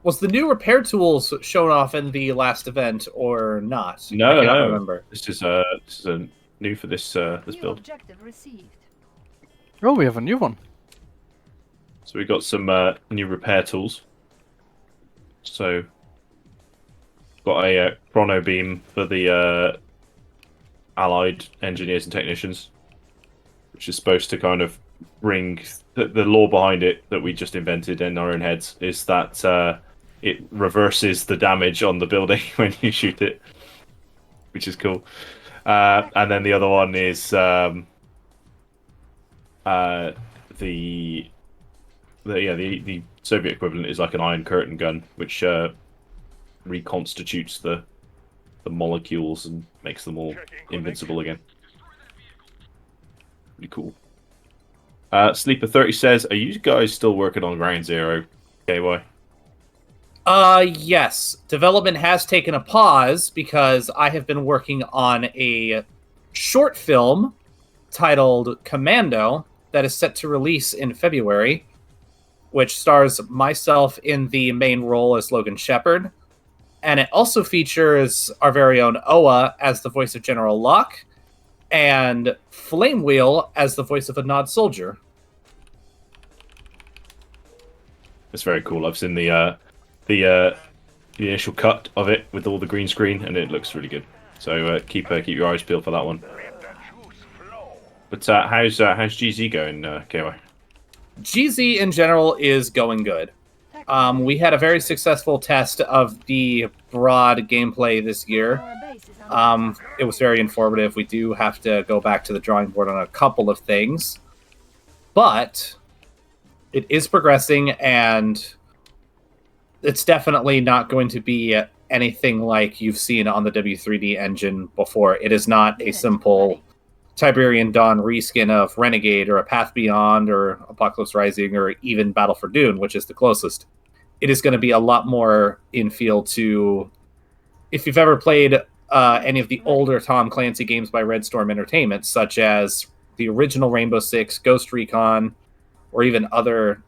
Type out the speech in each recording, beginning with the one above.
Was the new repair tools shown off in the last event or not? No, I cannot no. remember. This is a new for this build. Objective received. Oh, we have a new one. So we got some new repair tools. So got a chrono beam for the allied engineers and technicians, which is supposed to kind of bring the lore behind it that we just invented in our own heads is that it reverses the damage on the building when you shoot it, which is cool. And then the other one is the Soviet equivalent is like an Iron Curtain gun, which reconstitutes the molecules and makes them all invincible again. Pretty cool. Sleeper30 says, "Are you guys still working on Ground Zero, KY?" Yes. Development has taken a pause because I have been working on a short film titled Commando that is set to release in February, which stars myself in the main role as Logan Shepard. And it also features our very own Oa as the voice of General Locke, and Flamewheel as the voice of a Nod soldier. It's very cool. I've seen the initial cut of it with all the green screen, and it looks really good. So keep your eyes peeled for that one. But how's GZ going, KY? GZ in general is going good. We had a very successful test of the broad gameplay this year. It was very informative. We do have to go back to the drawing board on a couple of things, but it is progressing, and it's definitely not going to be anything like you've seen on the W3D engine before. It is not a simple Tiberian Dawn reskin of Renegade or a Path Beyond or Apocalypse Rising or even Battle for Dune, which is the closest. It is going to be a lot more in feel to, if you've ever played any of the older Tom Clancy games by Red Storm Entertainment, such as the original Rainbow Six, Ghost Recon, or even other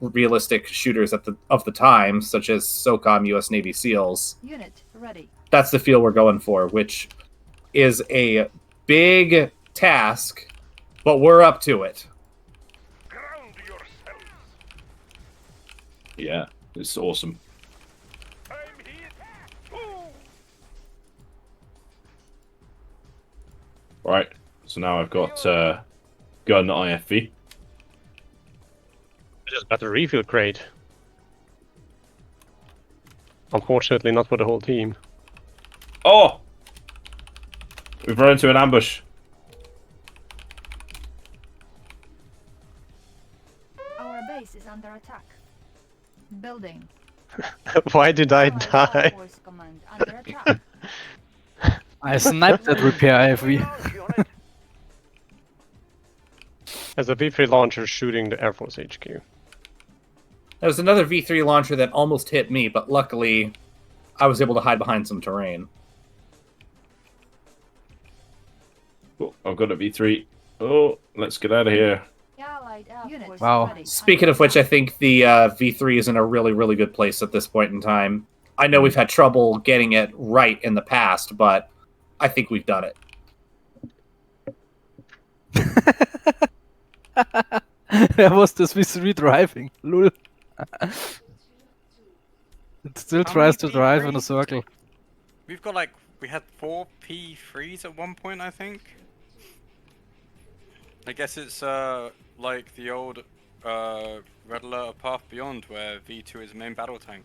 realistic shooters of the time, such as SOCOM, U.S. Navy SEALs. Unit ready. That's the feel we're going for, which is a big task, but we're up to it. Yeah, it's awesome. Right, so now I've got gun IFV. I just got a refill crate. Unfortunately, not for the whole team. Oh! We've run into an ambush. Our base is under attack. Building. Why did I die? Force command under attack. I sniped that repair IFV. As a V3 launcher shooting the Air Force HQ. There was another V3 launcher that almost hit me, but luckily I was able to hide behind some terrain. Oh, I've got a V3. Oh, let's get out of here. Wow. Speaking of which, I think the V3 is in a really, really good place at this point in time. I know we've had trouble getting it right in the past, but I think we've done it. There was this V3 driving. Lul. It still tries to drive in a circle. We've got we had 4 P3s at one point, I think. I guess it's like the old Red Alert Path Beyond, where V2 is the main battle tank.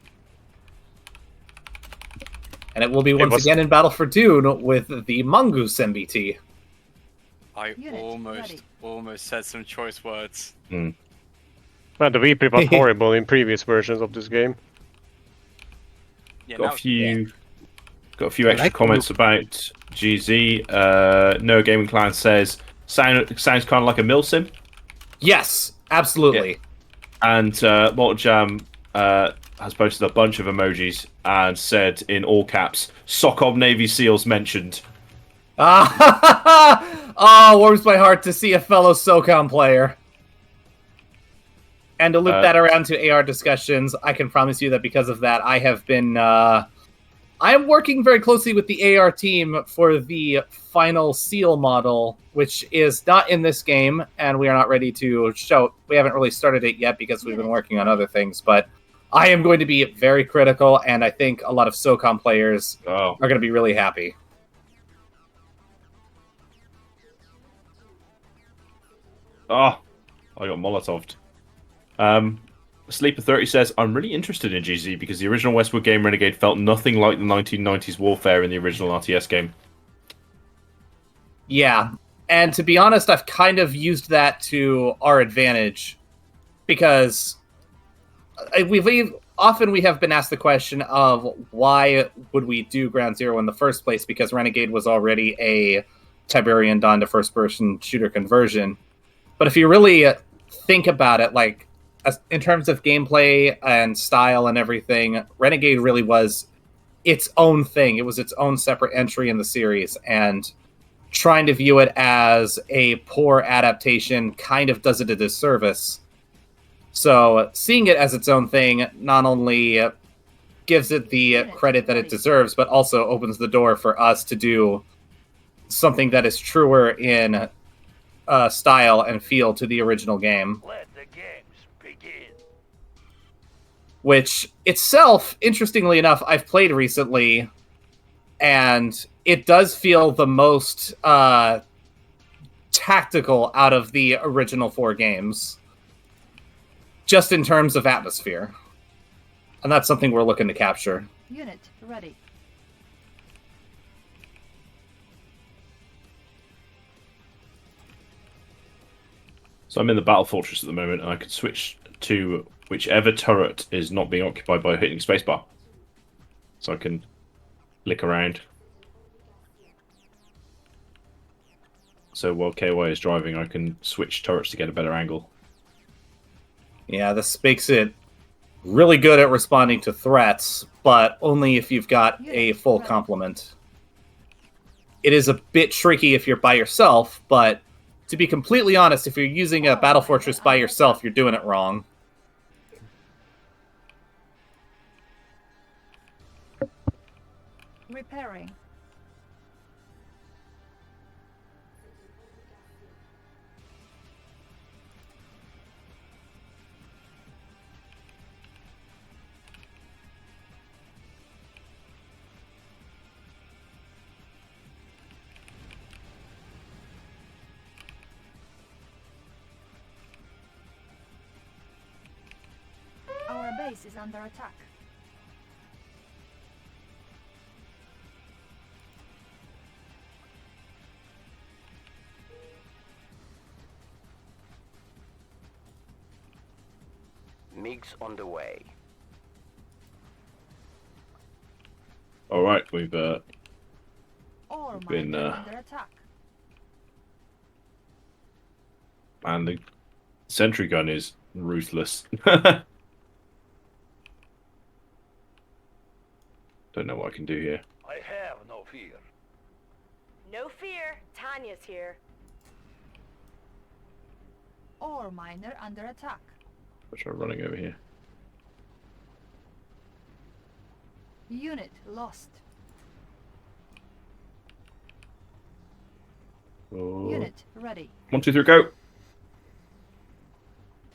And it will be once again in Battle for Dune with the Mongoose MBT. I almost said some choice words. Well, the VP was horrible in previous versions of this game. Yeah, got a few extra comments about GZ. No Gaming Clan says sounds kind of like a mill sim. Yes, absolutely. Yeah. And Mortal Jam has posted a bunch of emojis and said in all caps, "SOCOM Navy SEALs mentioned." Oh, warms my heart to see a fellow SOCOM player. And to loop that around to AR discussions, I can promise you that because of that, I have been... I am working very closely with the AR team for the final seal model, which is not in this game, and we are not ready to show... We haven't really started it yet because we've been working on other things, but I am going to be very critical, and I think a lot of SOCOM players are going to be really happy. Oh, I got Molotoved. Sleeper30 says, I'm really interested in GZ because the original Westwood game Renegade felt nothing like the 1990s warfare in the original RTS game. Yeah, and to be honest, I've kind of used that to our advantage because often we have been asked the question of why would we do Ground Zero in the first place, because Renegade was already a Tiberian Dawn to first-person shooter conversion. But if you really think about it, like, in terms of gameplay and style and everything, Renegade really was its own thing. It was its own separate entry in the series, and trying to view it as a poor adaptation kind of does it a disservice. So seeing it as its own thing not only gives it the credit that it deserves, but also opens the door for us to do something that is truer in style and feel to the original game. Let the games begin. Which itself, interestingly enough, I've played recently, and it does feel the most tactical out of the original 4 games, just in terms of atmosphere. And that's something we're looking to capture. Unit ready. So I'm in the battle fortress at the moment, and I can switch to whichever turret is not being occupied by hitting spacebar. So I can flick around. So while KY is driving, I can switch turrets to get a better angle. Yeah, this makes it really good at responding to threats, but only if you've got a full complement. It is a bit tricky if you're by yourself, but to be completely honest, if you're using a battle fortress by yourself, you're doing it wrong. Repairing. Our base is under attack. MiGs on the way. Alright, we've Ore been miner under attack. and the sentry gun is ruthless. Don't know what I can do here. I have no fear. No fear, Tanya's here. Ore miner under attack. I'll try running over here. Unit lost. Oh. Unit ready. 1, 2, 3, go!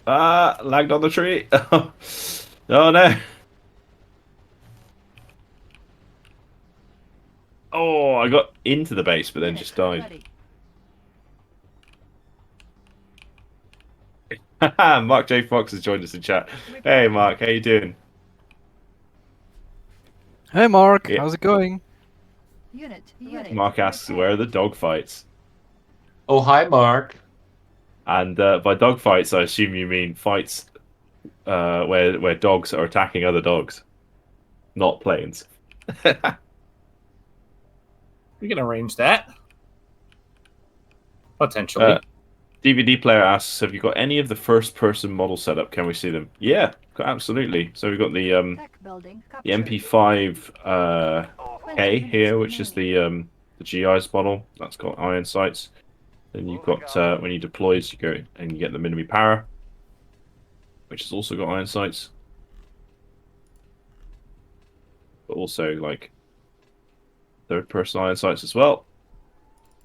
Ah, lagged on the tree. Oh no! Oh, I got into the base, but then Unit just died. ready. Mark J. Fox has joined us in chat. Hey, Mark, how you doing? Hey Mark, Yeah. how's it going? Unit ready. Mark asks, where are the dog fights? Oh, hi, Mark. And by dog fights, I assume you mean fights where dogs are attacking other dogs, not planes. We can arrange that. Potentially. DVD player asks, have you got any of the first-person model setup? Can we see them? Yeah, absolutely. So we've got the Tech building the captured. MP5 K 20 here, minutes which is the GI's model. That's got iron sights. Then you've got when you deploy, you go and you get the minimum power. which has also got iron sights. But also, like, third-person iron sights as well.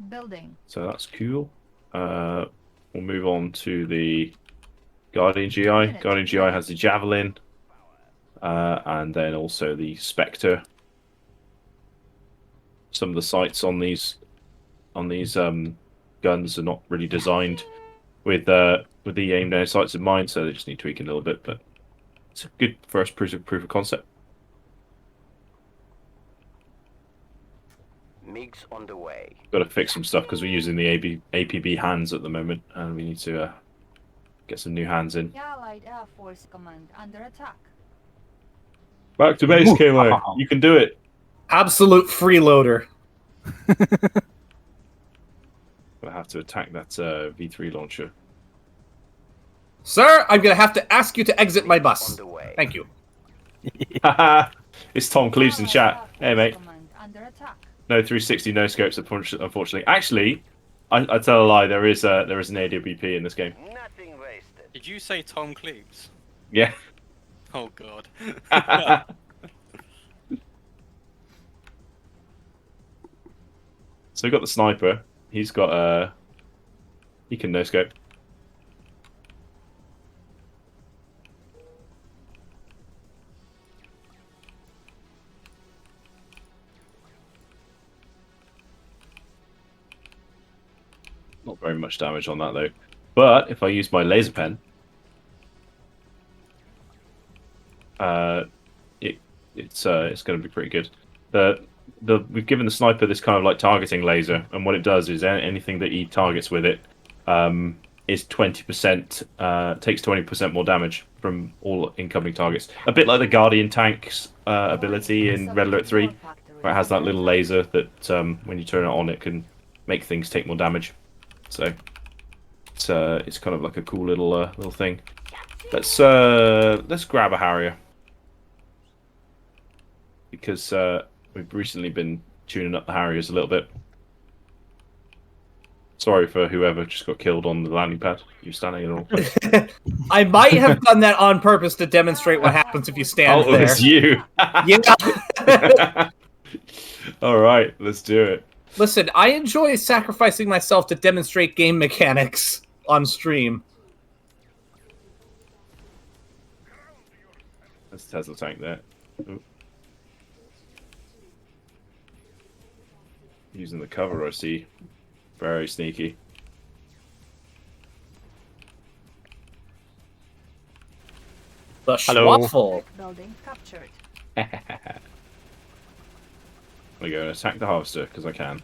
Building. So that's cool. We'll move on to the Guardian GI. Guardian GI has the Javelin, and then also the Spectre. Some of the sights on these guns are not really designed with the aim down sights in mind, so they just need tweaking a little bit. But it's a good first proof of concept. MiGs on the way. Got to fix some stuff because we're using the APB hands at the moment, and we need to get some new hands in. Allied Air Force Command under attack. Back to base, Kalo. You can do it. Absolute freeloader. Gonna have to attack that V3 launcher. Sir, I'm going to have to ask you to exit my On bus. the way. Thank you. It's Tom Cleves in chat. Hey, mate. Command under attack. No 360, no scopes, unfortunately. Actually, I tell a lie. There is an AWP in this game. Nothing wasted. Did you say Tom Cleves? Yeah. Oh god. So we've got the sniper. He's got he can no scope. Not very much damage on that though. But if I use my laser pen, it's going to be pretty good. We've given the sniper this kind of like targeting laser, and what it does is anything that he targets with it is 20% takes 20% more damage from all incoming targets. A bit like the Guardian tank's ability in Red Alert 3, where it has that little laser that when you turn it on, it can make things take more damage. So it's kind of like a cool little thing. Let's grab a Harrier because we've recently been tuning up the Harriers a little bit. Sorry for whoever just got killed on the landing pad. You're standing in the wrong place. I might have done that on purpose to demonstrate what happens if you stand Oh, there. it's you. Yeah. All right, let's do it. Listen, I enjoy sacrificing myself to demonstrate game mechanics on stream. That's a Tesla tank there. Ooh. Using the cover, I see. Very sneaky. The Hello. Schwaffle. Building captured. I'm going to go and attack the harvester because I can.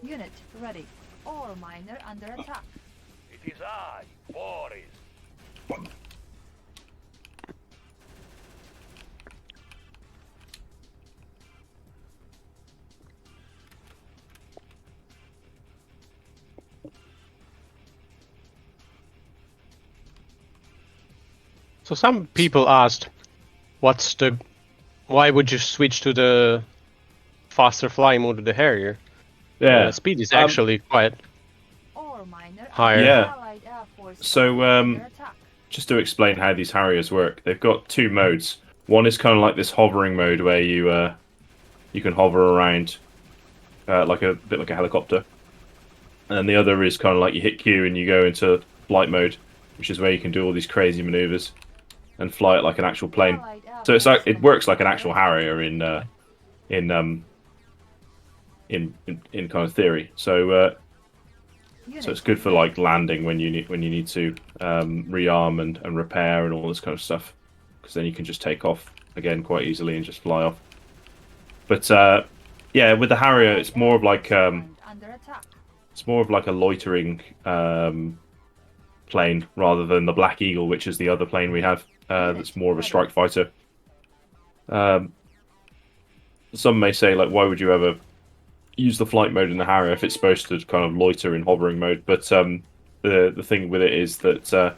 Unit ready. Ore miner under attack. It is I, Boris. So some people asked, why would you switch to the faster flying mode of the Harrier? Yeah. Speed is actually quite Ore miner higher. Yeah. Allied Air Force So, Command under attack. just to explain how these Harriers work, they've got two modes. One is kind of like this hovering mode where you can hover around like a bit like a helicopter, and then the other is kind of like you hit Q and you go into flight mode, which is where you can do all these crazy maneuvers and fly it like an actual plane. Allied Air So it's like Force it works like an Command actual under Harrier in kind of theory. So attack. it's good for like landing when you need to rearm and repair and all this kind of stuff, because then you can just take off again quite easily and just fly off. But yeah, with the Harrier, it's more of like Under attack. a loitering plane rather than the Black Eagle, which is the other plane we have. That's more of a strike fighter. Some may say, like, why would you ever use the flight mode in the Harrier if it's supposed to kind of loiter in hovering mode? But the thing with it is that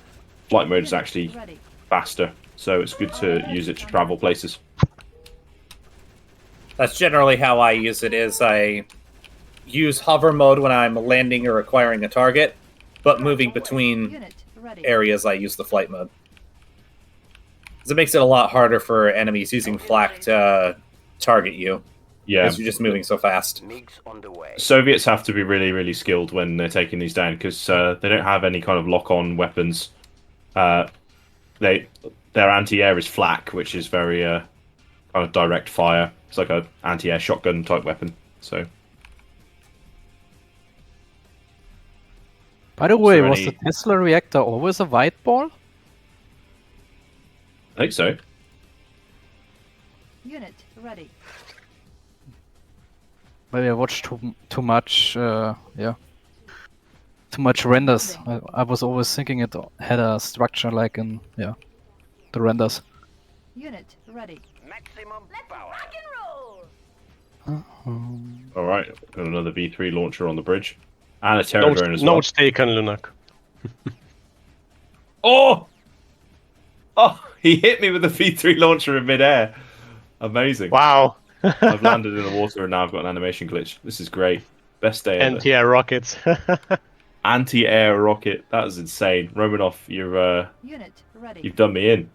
flight mode is actually Ready. faster, so it's good to use it to travel places. That's generally how I use it, is I use hover mode when I'm landing or acquiring a target, but moving between areas, I use the flight mode. Because it makes it a lot harder for enemies using flak to target you. Yeah. Because you're just moving so fast. MiGs on the way. Soviets have to be really, really skilled when they're taking these down because they don't have any kind of lock-on weapons. Their anti-air is flak, which is very kind of direct fire. It's like a anti-air shotgun type weapon. So. By the way, there was any- the Tesla reactor always a white ball? I think so. Unit ready. Maybe I watched too much. Too much renders. I was always thinking it had a structure like in the renders. Unit ready. Maximum power. Rock and roll. All right, got another V3 launcher on the bridge, and a terror drone as well. Notes taken, Lunak. Oh! Oh, he hit me with the V3 launcher in midair. Amazing. Wow. I've landed in the water and now I've got an animation glitch. This is great. Best day ever. Anti-air rockets. Anti-air rocket. That is insane. Romanov, Unit ready. you've done me in.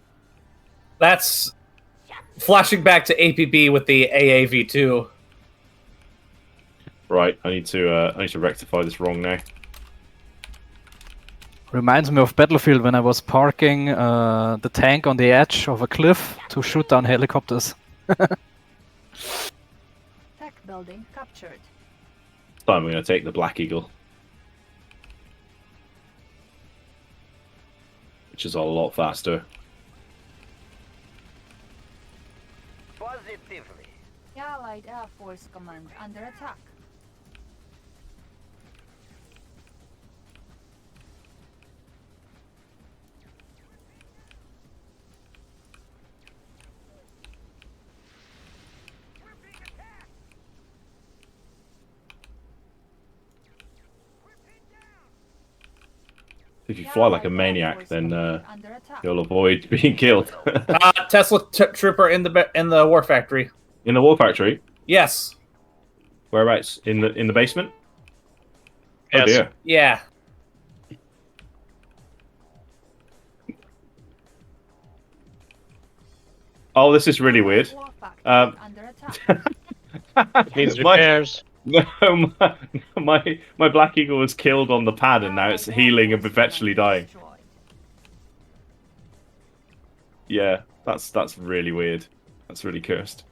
That's flashing back to APB with the AAV2. Right, I need to rectify this wrong now. Reminds me of Battlefield when I was parking the tank on the edge of a cliff to shoot down helicopters. Tech building captured. This time I'm going to take the Black Eagle. Which is a lot faster. Positively. Allied Air Force Command under attack. If you fly like a maniac, then you'll avoid being killed. Tesla trooper in the war factory. In the war factory? Yes. Whereabouts? In the basement? Yes. Oh dear. Yeah. Oh, this is really weird. War factory Um, under attack. Needs My- repairs. No, my Black Eagle was killed on the pad and now it's healing and perpetually dying. Destroyed. Yeah, that's really weird. That's really cursed.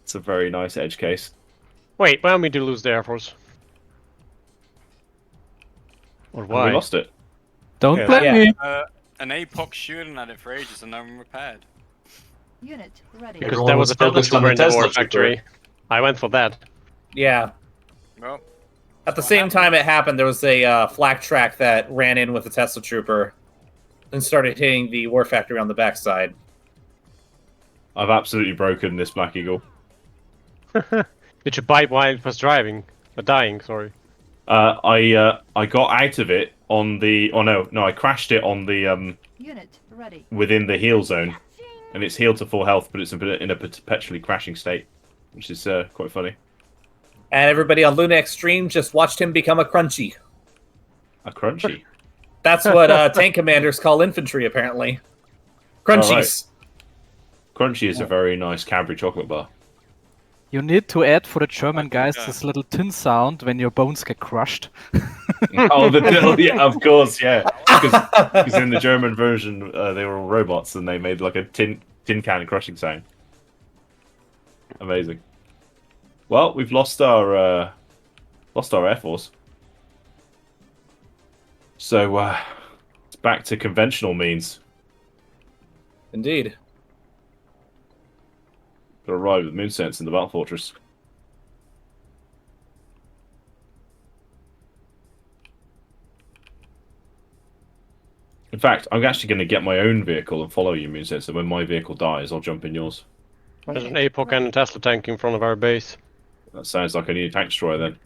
It's a very nice edge case. Wait, why did we lose the Air Force? Or And why? we lost it. Don't Yeah. blame Yeah. me. An APOC shooting at it for ages and never repaired. Unit ready. Because Everyone there was was a Tesla focused on trooper the in the Tesla war trooper. factory. I went for that. Yeah. Well, At the what same happened? time it happened, there was a flak track that ran in with the Tesla trooper and started hitting the war factory on the backside. I've absolutely broken this Black Eagle. Did you bite while it was driving? Dying, sorry. I got out of it on the. Oh no, I crashed it on the Unit ready. within the heal zone, and it's healed to full health, but it's in a perpetually crashing state, which is quite funny. And everybody on Luna Extreme just watched him become a crunchy. A crunchy. That's what tank commanders call infantry, apparently. Crunchies. Crunchy is a very nice Cadbury chocolate bar. You need to add for the German guys Yeah. this little tin sound when your bones get crushed. Oh, yeah, of course, yeah. Because in the German version, they were all robots, and they made like a tin can crushing sound. Amazing. Well, we've lost our Air Force, so it's back to conventional means. Indeed. Got to ride with moonsense in the Battle Fortress. In fact, I'm actually going to get my own vehicle and follow you, moonsense. So when my vehicle dies, I'll jump in yours. There's an APOC and a Tesla tank in front of our base. That sounds like I need a tank destroyer then.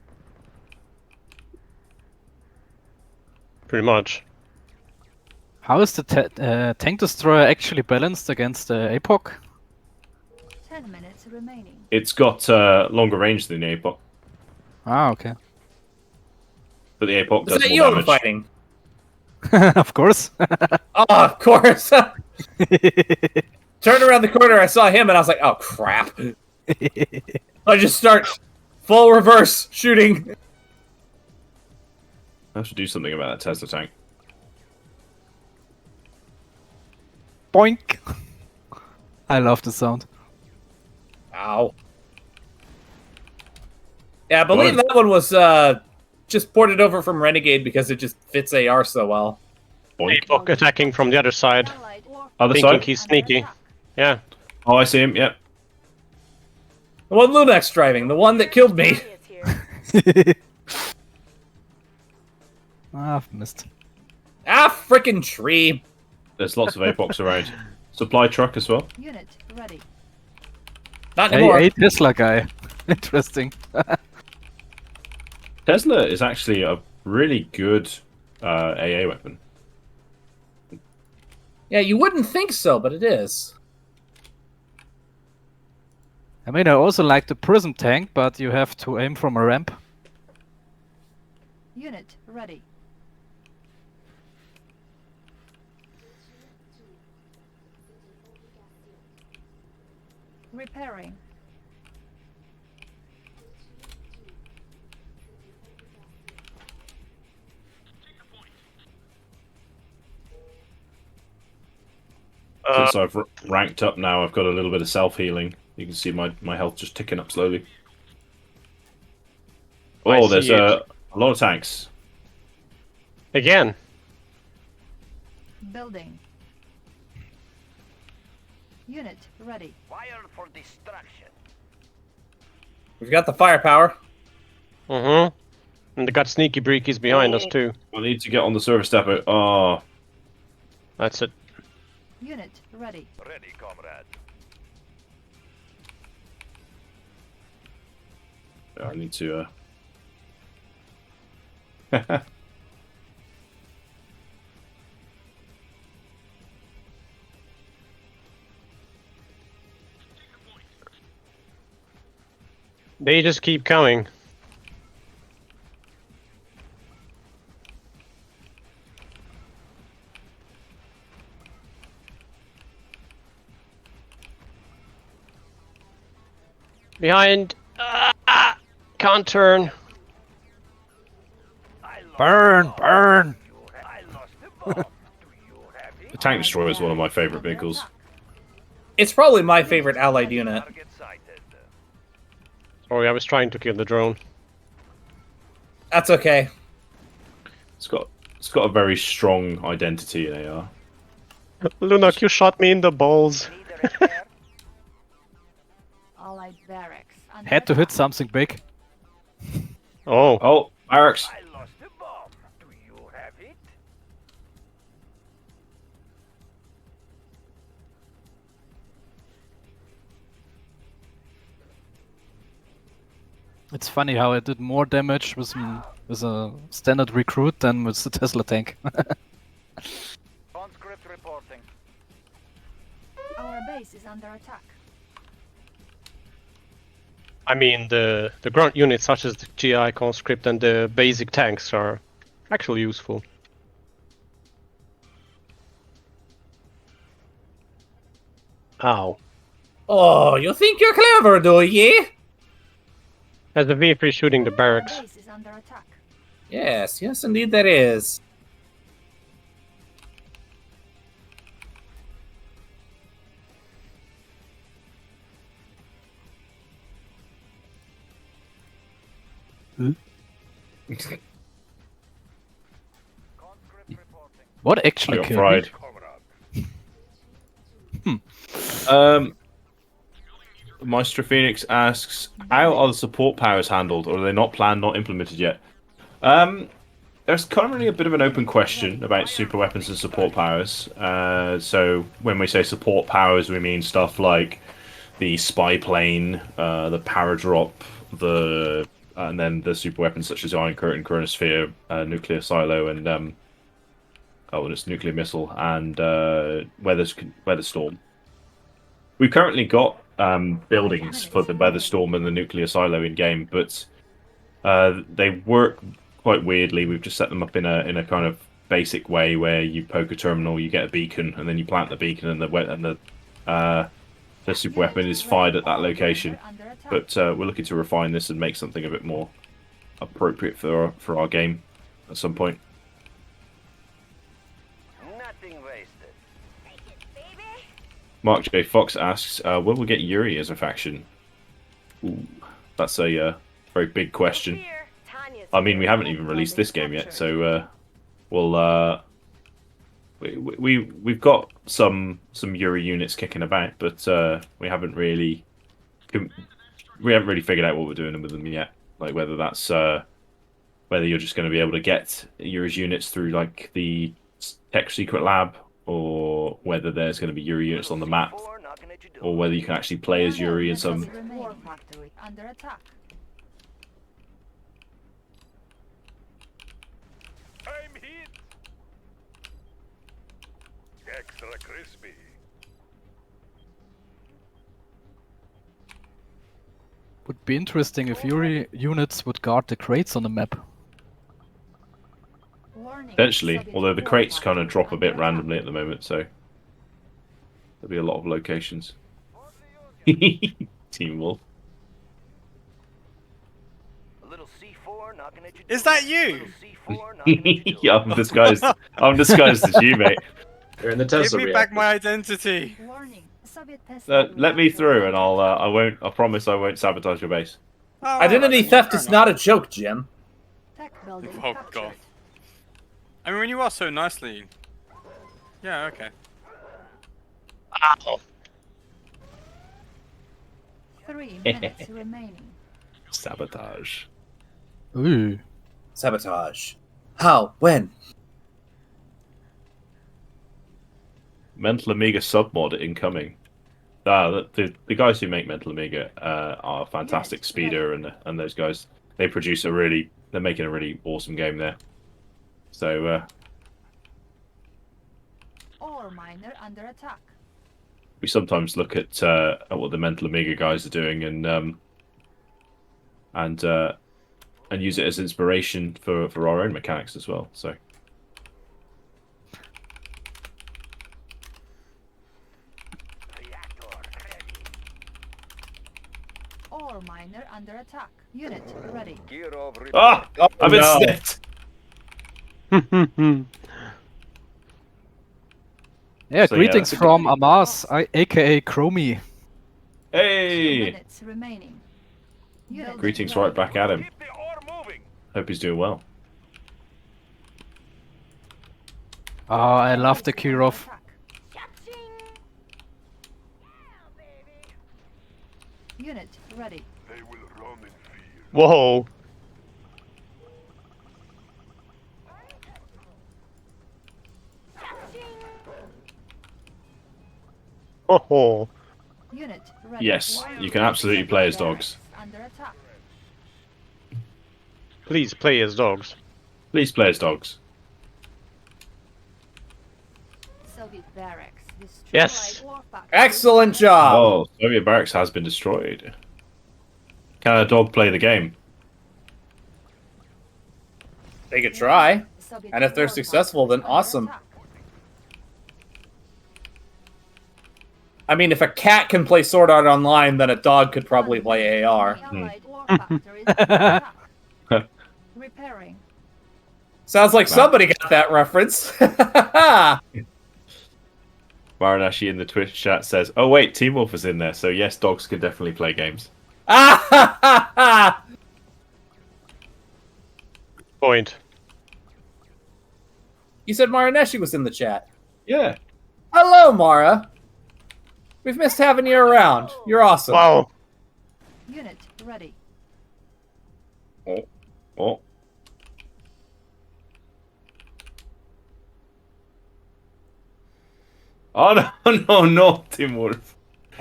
Pretty much. How is the tank destroyer actually balanced against the APOC? 10 minutes remaining. It's got longer range than the APOC, Ah, okay. but the APOC Is does that more you damage. fighting? Of course. Oh, of course. Turned around the corner, I saw him, and I was like, oh, crap. I just start full reverse shooting. I have to do something about that Tesla tank. Boink. I love the sound. Ow. Yeah, I believe What? that one was just ported over from Renegade because it just fits AR so well. Boink. Book attacking from the other side, Allied war Other thinking side? he's sneaky. Yeah. Oh, I see him. Yep. The one Lunak's driving, the one that killed me. I've missed. Ah, frickin' tree. There's lots of Apocs around. Supply truck as well. unit ready. Not anymore. A Tesla guy. Interesting. Tesla is actually a really good AA weapon. Yeah, you wouldn't think so, but it is. I mean, I also like the prism tank, but you have to aim from a ramp. Unit ready. Repairing. Since I've ranked up now, I've got a little bit of self-healing. You can see my health just ticking up slowly. I Oh, there's see it. a lot of tanks. Again. Building. Unit ready. Fire for destruction. We've got the firepower. Mm-hmm. And they got sneaky breakies behind us too. I need to get on the service depot. Oh, That's it. Unit ready. Ready, comrade. I need to. They just keep coming. Behind. Can't turn. Burn! Burn! I lost the bomb. Do you have it? The tank destroyer is one of my favorite vehicles. It's probably my favorite allied unit. Target sighted. Sorry, I was trying to kill the drone. That's okay. It's got a very strong identity in AR. Lunak, you shot me in the balls. Need a repair? Allied barracks. Under Had to hit attack. something big. Oh. Oh, barracks! I lost the bomb. Do you have it? It's funny how I did more damage with a standard recruit than with the Tesla tank. Conscript reporting. Our base is under attack. I mean, the grunt units such as the GI conscript and the basic tanks are actually useful. Ow. Oh, you think you're clever, do ye? As the V3 shooting the Our barracks. base is under attack. Yes, yes, indeed, there is. Conscript reporting. What I actually got killed fried. Comrade. Maestro Phoenix asks, how are the support powers handled, or are they not planned, not implemented yet? There's currently a bit of an open question about super weapons and support powers. So when we say support powers, we mean stuff like the spy plane, the paradrop, and then the super weapons such as Iron Curtain, Chronosphere, nuclear silo, and it's nuclear missile and weather storm. We've currently got buildings for the weather storm and the nuclear silo in game, but they work quite weirdly. We've just set them up in a kind of basic way where you poke a terminal, you get a beacon, and then you plant the beacon, and the super weapon is fired at that location. But we're looking to refine this and make something a bit more appropriate for our game at some point. Nothing wasted. Mark J. Fox asks, will we get Yuri as a faction? Ooh, that's a very big question. I mean, we haven't even released this game yet, so we've got some Yuri units kicking about, but we haven't really figured out what we're doing with them yet. Like whether that's whether you're just going to be able to get Yuri's units through like the tech secret lab, or whether there's going to be Yuri units on the map, or whether you can actually play as Yuri in some. War factory under attack. I'm hit. Extra crispy. Would be interesting if Yuri units would guard the crates on the map. Warning, Potentially, Soviet although the war crates kind of factory drop a bit under attack. randomly at the moment, so there'll be a lot of locations. TeamWolf. A little C4 knocking at your Is door. that you? Little C4 knocking at your door. Yeah, I'm disguised. I'm disguised as you, mate. You're in the Give Tesla me reactor. back my identity. Warning, Soviet test Let me through, and I won't. I promise I won't sabotage your base. Oh, Identity alright, theft fair is enough. not a joke, Jim. Tech building Oh captured. god. I mean, when you are so nicely. Yeah. Okay. Ow. 3 minutes remaining. Sabotage. Ooh. Sabotage. How? When? Mental Amiga submod incoming. The guys who make Mental Amiga are fantastic. Yes, Speeder and those guys. They're making a really awesome game there. So Ore miner under attack. we sometimes look at what the Mental Amiga guys are doing and use it as inspiration for our own mechanics as well. So Reactor ready. Ore miner under attack. Unit ready. Gear of ah, I've been no. snipped. Yeah, So, yeah, greetings that's a from Amas, aka Chromie. 2 Hey, minutes remaining. Unit greetings ready. right back at him. Keep the ore moving. Hope he's doing well. Oh, I love the Kirov. Unit ready. They will run in fear. Whoa. Oh. Unit ready. Yes, you can absolutely play as dogs. Under attack. Please play as dogs. Please play as dogs. Soviet barracks destroyed. Yes. War factory. Excellent job. Oh, Soviet barracks has been destroyed. Can a dog play the game? They could try. Soviet And if they're war successful, then factory under awesome. attack. I mean, if a cat can play Sword Art Online, then a dog could probably play AR. Allied war factories under attack. Repairing. Sounds like Wow. somebody got that reference. Varanashi in the Twitch chat says, "Oh wait, TeamWolf is in there, so yes, dogs can definitely play games." Point. You said Maraneshi was in the chat. Yeah. Hello, Mara. We've missed having you around. You're awesome. Wow. Unit ready. Oh. Oh. Oh no, no, TeamWolf.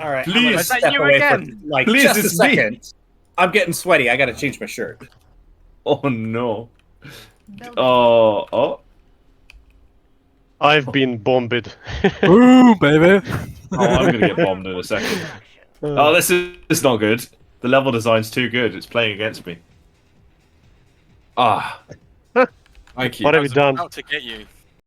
All right, Please. I'm gonna Is that step you away again? for like Please, just a it's me. second. I'm getting sweaty. I gotta change my shirt. Oh no. Building. Oh. I've been bombed. Ooh, baby. Oh, I'm gonna get bombed in a second. Oh, this is not good. The level design's too good. It's playing against me. Ah. Thank you. What I have you was done? about to get you.